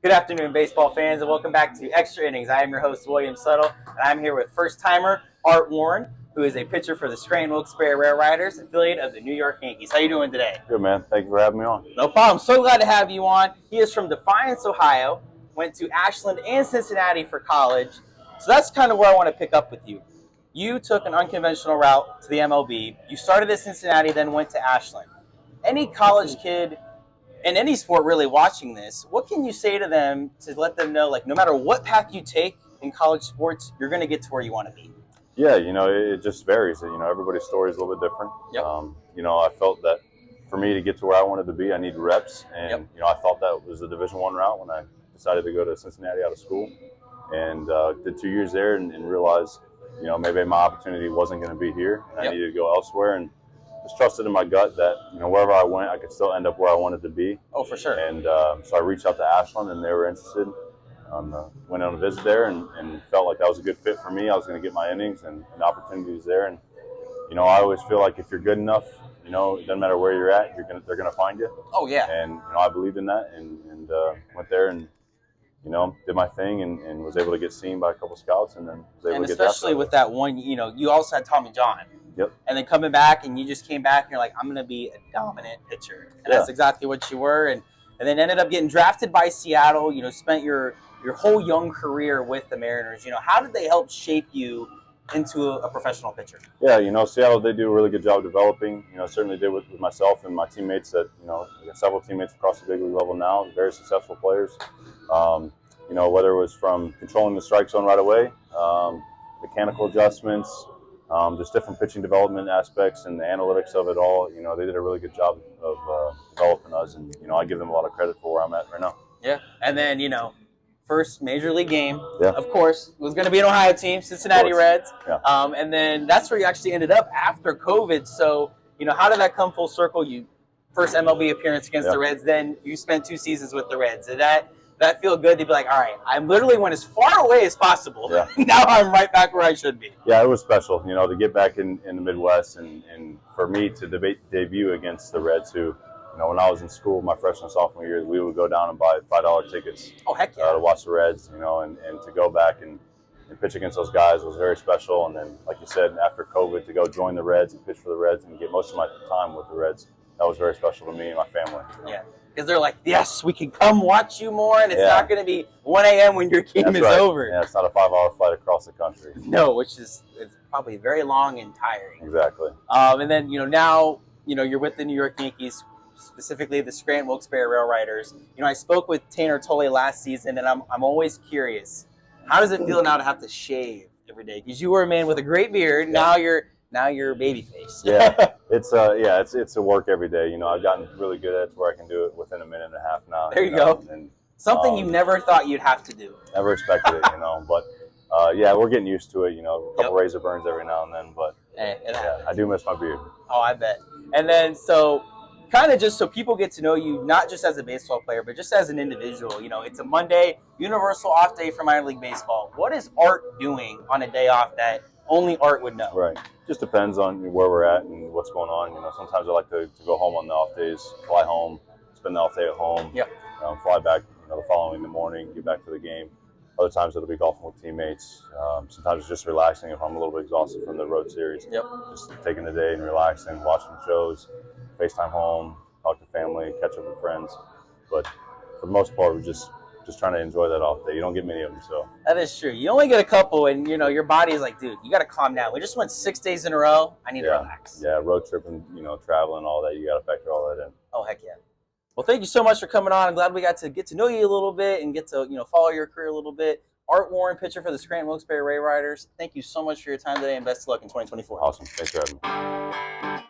Good afternoon, baseball fans, and welcome back to Extra Innings. I am your host, William Suttle, and I'm here with first-timer Art Warren, who is a pitcher for the Scranton Wilkes-Barre Rail Riders, affiliate of the New York Yankees. How you doing today? Good, man. Thank you for having me on. No problem. So glad to have you on. He is from Defiance, Ohio, went to Ashland and Cincinnati for college. So that's kind of where I want to pick up with you. You took an unconventional route to the MLB. You started at Cincinnati, then went to Ashland. Any college kid in any sport really watching this, what can you say to them to let them know, like, no matter what path you take in college sports, you're going to get to where you want to be? Yeah, it just varies. Everybody's story is a little bit different. Yep. I felt that for me to get to where I wanted to be, I needed reps, and Yep. I thought that was the Division I route when I decided to go to Cincinnati out of school, and did 2 years there, and realized, maybe my opportunity wasn't going to be here, and Yep. I needed to go elsewhere, and just trusted in my gut that wherever I went, I could still end up where I wanted to be. Oh, for sure. And so I reached out to Ashland, and they were interested. Went on a visit there, and felt like that was a good fit for me. I was going to get my innings and opportunities there. And I always feel like if you're good enough, it doesn't matter where you're at, they're gonna find you. Oh, yeah. And I believed in that, and went there and did my thing, and was able to get seen by a couple scouts, and then was able And to get especially with that one, you also had Tommy John. Yep. And then coming back, and you just came back, and you're like, I'm going to be a dominant pitcher. And that's exactly what you were. And then ended up getting drafted by Seattle, spent your whole young career with the Mariners. How did they help shape you into a professional pitcher? Yeah, Seattle, they do a really good job developing. Certainly did with myself and my teammates that, I got several teammates across the big league level now, very successful players. Whether it was from controlling the strike zone right away, mechanical adjustments, just different pitching development aspects and the analytics of it all. They did a really good job of developing us, and I give them a lot of credit for where I'm at right now. Yeah, and then first major league game, yeah, of course, was going to be an Ohio team, Cincinnati Reds. Yeah. And then that's where you actually ended up after COVID. So how did that come full circle? You first MLB appearance against the Reds, then you spent 2 seasons with the Reds. Did that feel good to be like, all right, I literally went as far away as possible. Yeah. Now I'm right back where I should be. Yeah, it was special, to get back in the Midwest, and for me to debut against the Reds, who, when I was in school, my freshman and sophomore year, we would go down and buy $5 tickets. Oh, heck yeah. To watch the Reds, and to go back and pitch against those guys was very special. And then, like you said, after COVID, to go join the Reds and pitch for the Reds and get most of my time with the Reds, that was very special to me and my family. Yeah. Because they're like, yes, we can come watch you more, and it's not going to be 1 a.m. when your game is over. Yeah, it's not a 5-hour flight across the country. No, which is it's probably very long and tiring. Exactly. And then, now, you're with the New York Yankees, specifically the Scranton Wilkes-Barre Rail Riders. I spoke with Tanner Tolley last season, and I'm always curious, how does it feel now to have to shave every day? Because you were a man with a great beard. Yeah. Now you're baby face. Yeah, it's a work every day. I've gotten really good at it to where I can do it within a minute and a half now. There you go. And something you never thought you'd have to do. Never expected it, but we're getting used to it. A couple razor burns every now and then, but I do miss my beard. Oh, I bet. And then so kind of just so people get to know you, not just as a baseball player, but just as an individual. It's a Monday, universal off day for minor league baseball. What is Art doing on a day off that only Art would know? Right. Just depends on where we're at and what's going on. Sometimes I like to go home on the off days, fly home, spend the off day at home. Yeah. Fly back, the following in the morning, get back for the game. Other times it'll be golfing with teammates. Sometimes it's just relaxing if I'm a little bit exhausted from the road series. Yep. Just taking the day and relaxing, watching shows, FaceTime home, talk to family, catch up with friends. But for the most part, we're just trying to enjoy that off day. You don't get many of them, so. That is true. You only get a couple, and your body is like, dude, you got to calm down. We just went 6 days in a row. I need to relax. Yeah, road tripping, traveling, all that. You got to factor all that in. Oh, heck yeah. Well, thank you so much for coming on. I'm glad we got to get to know you a little bit and get to follow your career a little bit. Art Warren, pitcher for the Scranton Wilkes-Barre Rail Riders. Thank you so much for your time today, and best of luck in 2024. Awesome. Thanks for having me.